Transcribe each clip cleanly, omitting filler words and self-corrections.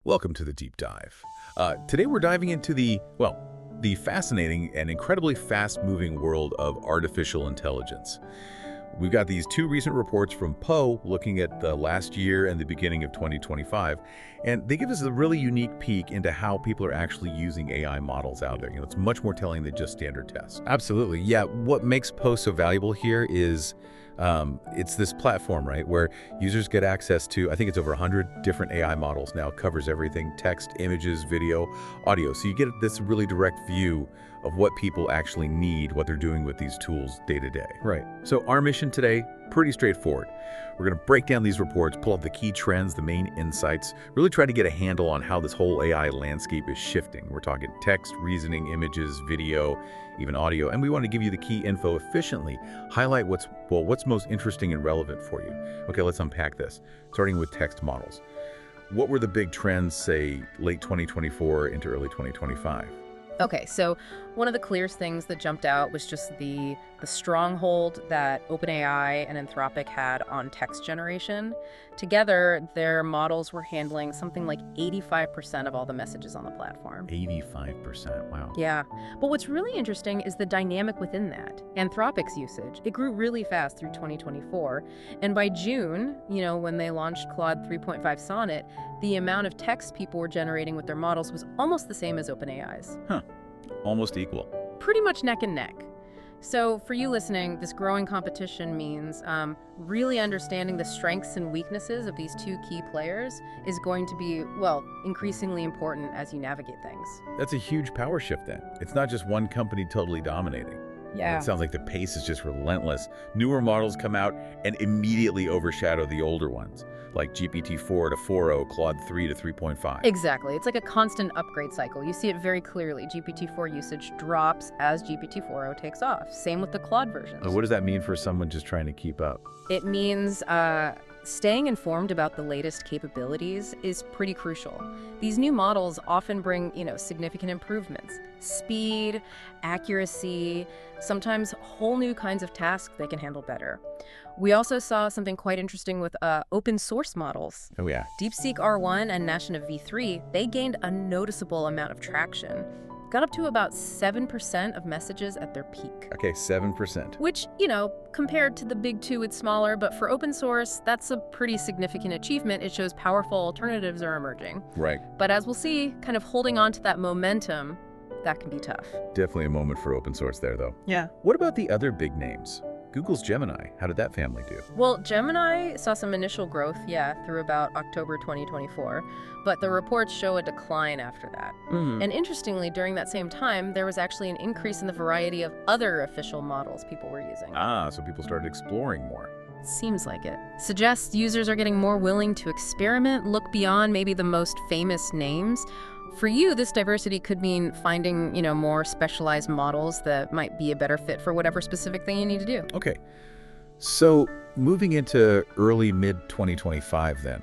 Welcome to the deep dive. Today we're diving into the fascinating and incredibly fast-moving world of artificial intelligence. We've got these two recent reports from Poe looking at the last year and the beginning of 2025, and they give us a really unique peek into how people are actually using AI models out there. It's much more telling than just standard tests. Absolutely. Yeah, what makes Poe so valuable here is it's this platform, right, where users get access to, I think it's over 100 different AI models now, covers everything, text, images, video, audio. So you get this really direct view of what people actually need, what they're doing with these tools day to day. Right. So our mission today, pretty straightforward. We're going to break down these reports, pull up the key trends, the main insights, really try to get a handle on how this whole AI landscape is shifting. We're talking text, reasoning, images, video, even audio, and we want to give you the key info efficiently, highlight what's most interesting and relevant for you. Okay, let's unpack this, starting with text models. What were the big trends, say, late 2024 into early 2025? Okay, so one of the clearest things that jumped out was just the stronghold that OpenAI and Anthropic had on text generation. Together, their models were handling something like 85% of all the messages on the platform. 85%, wow. Yeah, but what's really interesting is the dynamic within that. Anthropic's usage, it grew really fast through 2024, and by June, when they launched Claude 3.5 Sonnet, the amount of text people were generating with their models was almost the same as OpenAI's. Huh, almost equal. Pretty much neck and neck. So for you listening, this growing competition means really understanding the strengths and weaknesses of these two key players is going to be, increasingly important as you navigate things. That's a huge power shift then. It's not just one company totally dominating. Yeah. It sounds like the pace is just relentless. Newer models come out and immediately overshadow the older ones, like GPT-4 to 4.0, Claude 3 to 3.5. Exactly. It's like a constant upgrade cycle. You see it very clearly. GPT-4 usage drops as GPT-4.0 takes off. Same with the Claude versions. So what does that mean for someone just trying to keep up? It means staying informed about the latest capabilities is pretty crucial. These new models often bring, significant improvements. Speed, accuracy, sometimes whole new kinds of tasks they can handle better. We also saw something quite interesting with open source models. Oh, yeah. DeepSeek R1 and Nashina V3, they gained a noticeable amount of traction. Got up to about 7% of messages at their peak. Okay, 7%. Which, compared to the big two, it's smaller, but for open source, that's a pretty significant achievement. It shows powerful alternatives are emerging. Right. But as we'll see, kind of holding on to that momentum, that can be tough. Definitely a moment for open source there, though. Yeah. What about the other big names? Google's Gemini, how did that family do? Well, Gemini saw some initial growth, through about October 2024, but the reports show a decline after that. And interestingly, during that same time, there was actually an increase in the variety of other official models people were using. So people started exploring more. Seems like it. Suggests users are getting more willing to experiment, look beyond maybe the most famous names. For you, this diversity could mean finding, more specialized models that might be a better fit for whatever specific thing you need to do. Okay. So moving into early mid-2025 then,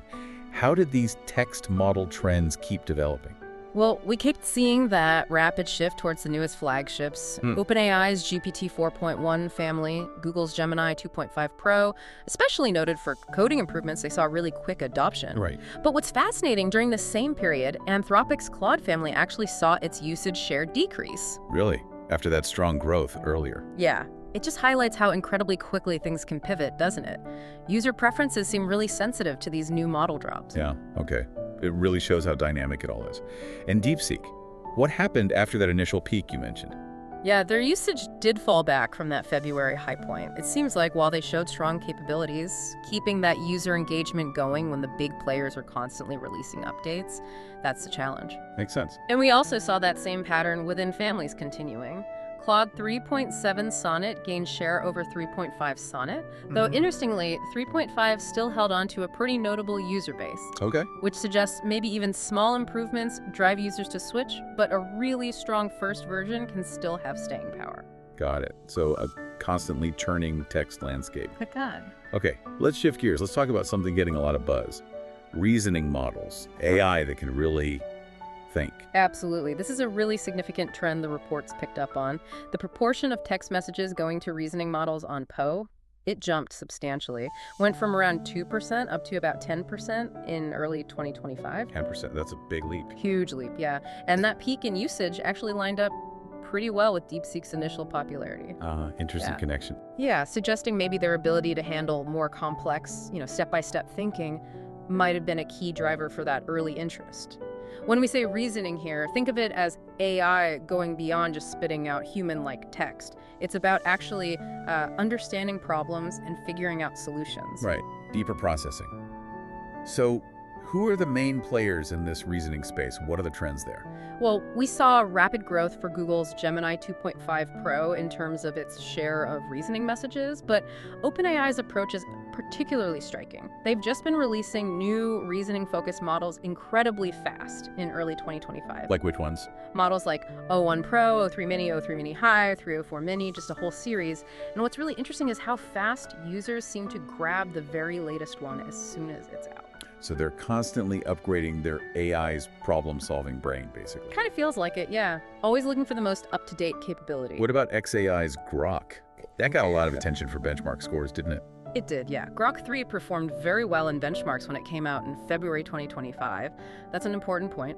how did these text model trends keep developing? Well, we kept seeing that rapid shift towards the newest flagships. OpenAI's GPT 4.1 family, Google's Gemini 2.5 Pro, especially noted for coding improvements, they saw really quick adoption. Right. But what's fascinating, during the same period, Anthropic's Claude family actually saw its usage share decrease. Really? After that strong growth earlier? Yeah. It just highlights how incredibly quickly things can pivot, doesn't it? User preferences seem really sensitive to these new model drops. Yeah, okay. It really shows how dynamic it all is. And DeepSeek, what happened after that initial peak you mentioned? Yeah, their usage did fall back from that February high point. It seems like while they showed strong capabilities, keeping that user engagement going when the big players are constantly releasing updates, that's the challenge. Makes sense. And we also saw that same pattern within families continuing. Claude 3.7 Sonnet gained share over 3.5 Sonnet, though interestingly, 3.5 still held on to a pretty notable user base. Okay. Which suggests maybe even small improvements drive users to switch, but a really strong first version can still have staying power. Got it. So a constantly churning text landscape. Good God. Okay, let's shift gears. Let's talk about something getting a lot of buzz. Reasoning models, AI that can really think. Absolutely. This is a really significant trend the reports picked up on. The proportion of text messages going to reasoning models on Poe, It jumped substantially. Went from around 2% up to about 10% in early 2025. 10%, that's a big leap. Huge leap, yeah. And that peak in usage actually lined up pretty well with DeepSeek's initial popularity. Interesting Yeah. connection. Yeah, suggesting maybe their ability to handle more complex, step-by-step thinking might have been a key driver for that early interest. When we say reasoning here, think of it as AI going beyond just spitting out human-like text. It's about actually understanding problems and figuring out solutions. Right, deeper processing. So, who are the main players in this reasoning space? What are the trends there? Well, we saw rapid growth for Google's Gemini 2.5 Pro in terms of its share of reasoning messages, but OpenAI's approach is particularly striking. They've just been releasing new reasoning-focused models incredibly fast in early 2025. Like which ones? Models like O1 Pro, O3 Mini, O3 Mini High, 304 Mini, just a whole series. And what's really interesting is how fast users seem to grab the very latest one as soon as it's out. So they're constantly upgrading their AI's problem-solving brain, basically. Kind of feels like it, yeah. Always looking for the most up-to-date capability. What about xAI's Grok? That got a lot of attention for benchmark scores, didn't it? It did, yeah. Grok 3 performed very well in benchmarks when it came out in February 2025. That's an important point.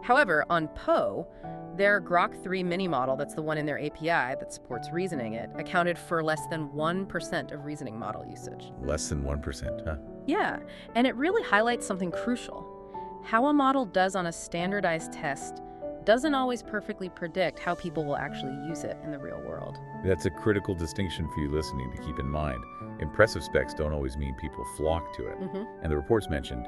However, on Poe, their Grok 3 mini model, that's the one in their API that supports reasoning it, accounted for less than 1% of reasoning model usage. Less than 1%, huh? Yeah, and it really highlights something crucial. How a model does on a standardized test doesn't always perfectly predict how people will actually use it in the real world. That's a critical distinction for you listening to keep in mind. Impressive specs don't always mean people flock to it. And the reports mentioned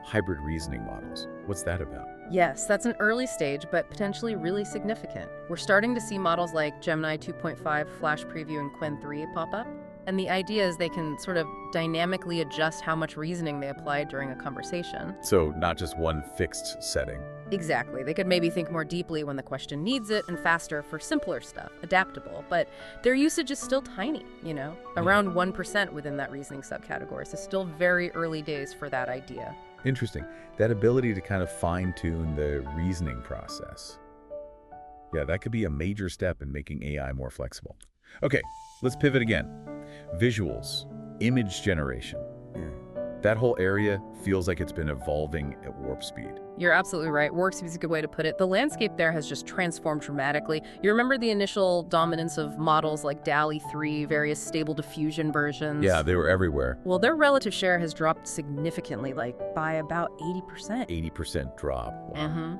hybrid reasoning models. What's that about? Yes, that's an early stage, but potentially really significant. We're starting to see models like Gemini 2.5, Flash Preview, and Qwen 3 pop up. And the idea is they can sort of dynamically adjust how much reasoning they apply during a conversation. So not just one fixed setting. Exactly. They could maybe think more deeply when the question needs it and faster for simpler stuff, adaptable. But their usage is still tiny, around 1% within that reasoning subcategory. So still very early days for that idea. Interesting. That ability to kind of fine-tune the reasoning process. Yeah, that could be a major step in making AI more flexible. Okay, let's pivot again. Visuals, image generation. That whole area feels like it's been evolving at warp speed. You're absolutely right. Warp speed is a good way to put it. The landscape there has just transformed dramatically. You remember the initial dominance of models like DALL-E 3, various stable diffusion versions? Yeah, they were everywhere. Well, their relative share has dropped significantly, like by about 80%. 80% drop. Wow.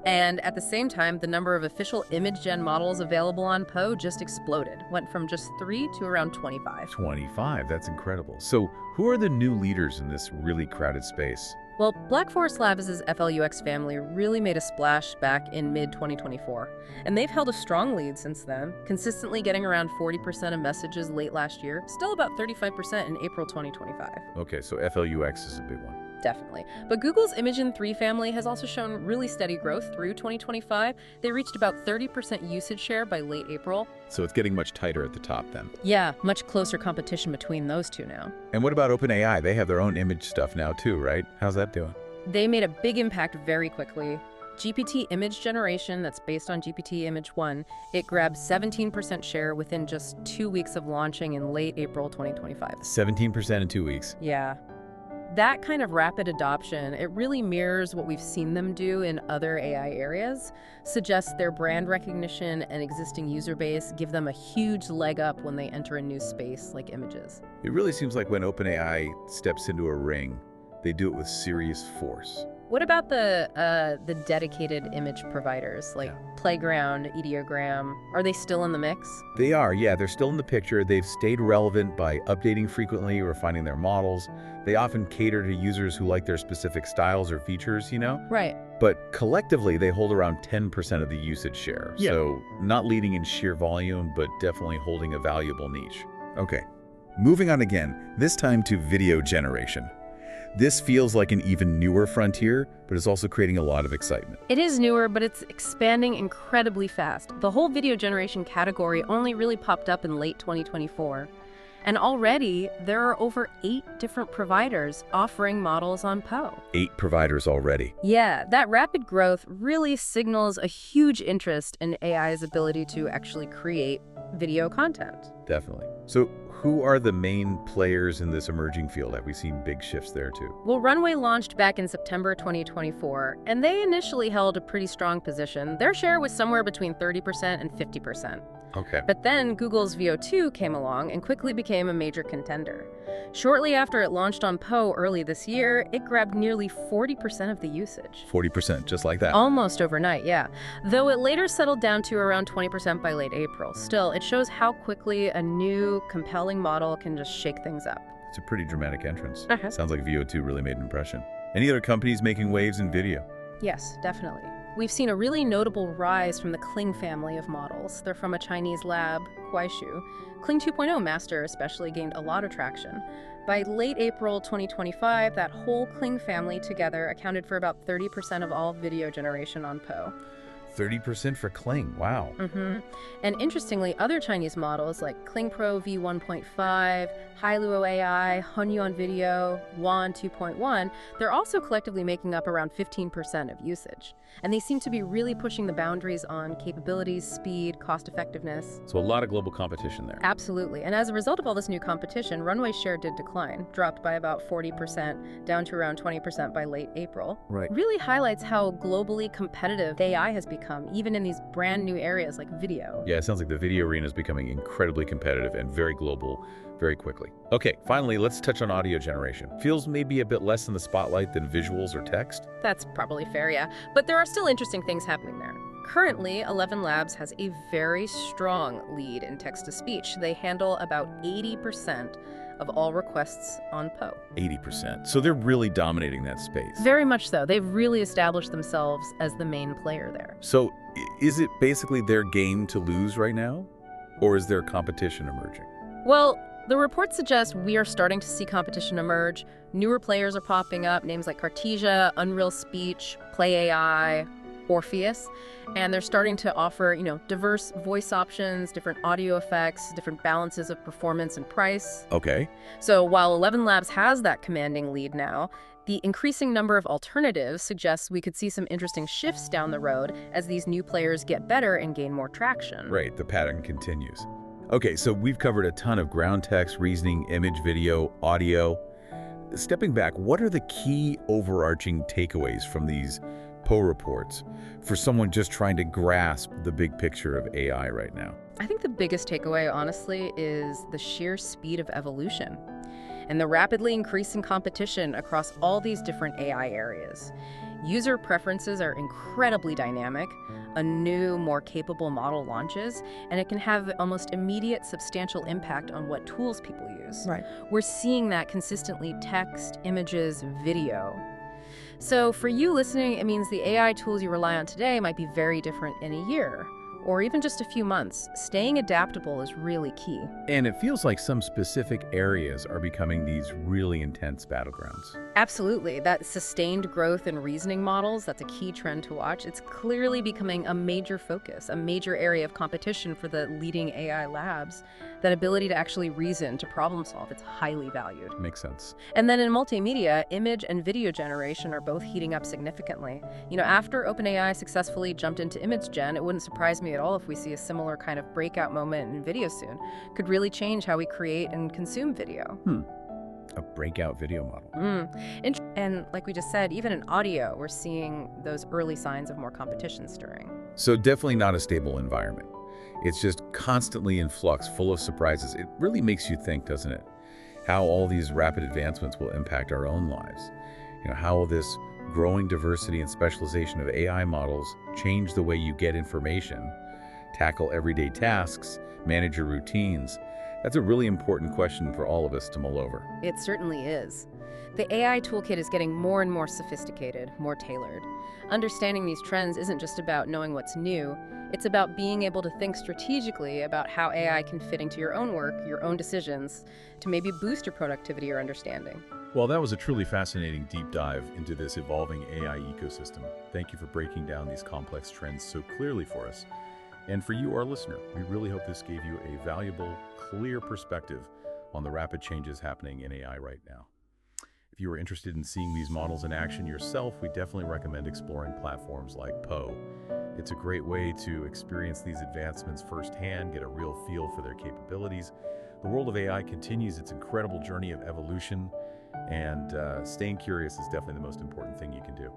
And at the same time, the number of official image gen models available on Poe just exploded. Went from just 3 to around 25. 25, that's incredible. So who are the new leaders in this really crowded space? Well, Black Forest Labs' FLUX family really made a splash back in mid-2024, and they've held a strong lead since then, consistently getting around 40% of messages late last year, still about 35% in April 2025. Okay, so FLUX is a big one. Definitely. But Google's Imagen 3 family has also shown really steady growth through 2025. They reached about 30% usage share by late April. So it's getting much tighter at the top then. Yeah, much closer competition between those two now. And what about OpenAI? They have their own image stuff now too, right? How's that doing? They made a big impact very quickly. GPT image generation, that's based on GPT Image 1, it grabbed 17% share within just 2 weeks of launching in late April 2025. 17% in 2 weeks. Yeah. That kind of rapid adoption, it really mirrors what we've seen them do in other AI areas, suggests their brand recognition and existing user base give them a huge leg up when they enter a new space like images. It really seems like when OpenAI steps into a ring, they do it with serious force. What about the dedicated image providers like Playground, Ideogram? Are they still in the mix? They are, yeah. They're still in the picture. They've stayed relevant by updating frequently, refining their models. They often cater to users who like their specific styles or features, Right. But collectively, they hold around 10% of the usage share. Yeah. So not leading in sheer volume, but definitely holding a valuable niche. Okay, moving on again, this time to video generation. This feels like an even newer frontier, but it's also creating a lot of excitement. It is newer, but it's expanding incredibly fast. The whole video generation category only really popped up in late 2024. And already, there are over 8 different providers offering models on Poe. 8 providers already. Yeah, that rapid growth really signals a huge interest in AI's ability to actually create video content. Definitely. So who are the main players in this emerging field? Have we seen big shifts there too? Well, Runway launched back in September 2024, and they initially held a pretty strong position. Their share was somewhere between 30% and 50%. Okay. But then Google's Veo 2 came along and quickly became a major contender. Shortly after it launched on Poe early this year, it grabbed nearly 40% of the usage. 40%, just like that. Almost overnight, yeah. Though it later settled down to around 20% by late April. Still, it shows how quickly a new, compelling model can just shake things up. It's a pretty dramatic entrance. Uh-huh. Sounds like Veo 2 really made an impression. Any other companies making waves in video? Yes, definitely. We've seen a really notable rise from the Kling family of models. They're from a Chinese lab, Kuaishu. Kling 2.0 Master especially gained a lot of traction. By late April 2025, that whole Kling family together accounted for about 30% of all video generation on Poe. 30% for Kling, wow. And interestingly, other Chinese models like Kling Pro V1.5, Hailuo AI, Hunyuan Video, Wan 2.1, they're also collectively making up around 15% of usage. And they seem to be really pushing the boundaries on capabilities, speed, cost effectiveness. So a lot of global competition there. Absolutely. And as a result of all this new competition, Runway's share did decline, dropped by about 40%, down to around 20% by late April. Right. Really highlights how globally competitive AI has become, even in these brand new areas like video. Yeah, it sounds like the video arena is becoming incredibly competitive and very global very quickly. Okay, finally, let's touch on audio generation. Feels maybe a bit less in the spotlight than visuals or text? That's probably fair, yeah. But there are still interesting things happening there. Currently, 11 Labs has a very strong lead in text-to-speech. They handle about 80% of all requests on Poe. 80%. So they're really dominating that space. Very much so. They've really established themselves as the main player there. So is it basically their game to lose right now? Or is there competition emerging? Well, the reports suggest we are starting to see competition emerge. Newer players are popping up, names like Cartesia, Unreal Speech, Play AI, Orpheus, and they're starting to offer, diverse voice options, different audio effects, different balances of performance and price. Okay. So while 11 Labs has that commanding lead now, the increasing number of alternatives suggests we could see some interesting shifts down the road as these new players get better and gain more traction. Right, the pattern continues. Okay, so we've covered a ton of ground text, reasoning, image, video, audio. Stepping back, what are the key overarching takeaways from these Poe reports for someone just trying to grasp the big picture of AI right now? I think the biggest takeaway, honestly, is the sheer speed of evolution and the rapidly increasing competition across all these different AI areas. User preferences are incredibly dynamic. A new, more capable model launches, and it can have almost immediate substantial impact on what tools people use. Right. We're seeing that consistently: text, images, video. So for you listening, it means the AI tools you rely on today might be very different in a year, or even just a few months. Staying adaptable is really key. And it feels like some specific areas are becoming these really intense battlegrounds. Absolutely. That sustained growth in reasoning models, that's a key trend to watch. It's clearly becoming a major focus, a major area of competition for the leading AI labs. That ability to actually reason, to problem solve, it's highly valued. Makes sense. And then in multimedia, image and video generation are both heating up significantly. After OpenAI successfully jumped into image gen, it wouldn't surprise me at all if we see a similar kind of breakout moment in video soon. Could really change how we create and consume video. A breakout video model. And like we just said, even in audio, we're seeing those early signs of more competition stirring. So definitely not a stable environment. It's just constantly in flux, full of surprises. It really makes you think, doesn't it? How all these rapid advancements will impact our own lives. How will this growing diversity and specialization of AI models change the way you get information, tackle everyday tasks, manage your routines? That's a really important question for all of us to mull over. It certainly is. The AI toolkit is getting more and more sophisticated, more tailored. Understanding these trends isn't just about knowing what's new, it's about being able to think strategically about how AI can fit into your own work, your own decisions, to maybe boost your productivity or understanding. Well, that was a truly fascinating deep dive into this evolving AI ecosystem. Thank you for breaking down these complex trends so clearly for us. And for you, our listener, we really hope this gave you a valuable, clear perspective on the rapid changes happening in AI right now. If you are interested in seeing these models in action yourself, we definitely recommend exploring platforms like Poe. It's a great way to experience these advancements firsthand, get a real feel for their capabilities. The world of AI continues its incredible journey of evolution, and staying curious is definitely the most important thing you can do.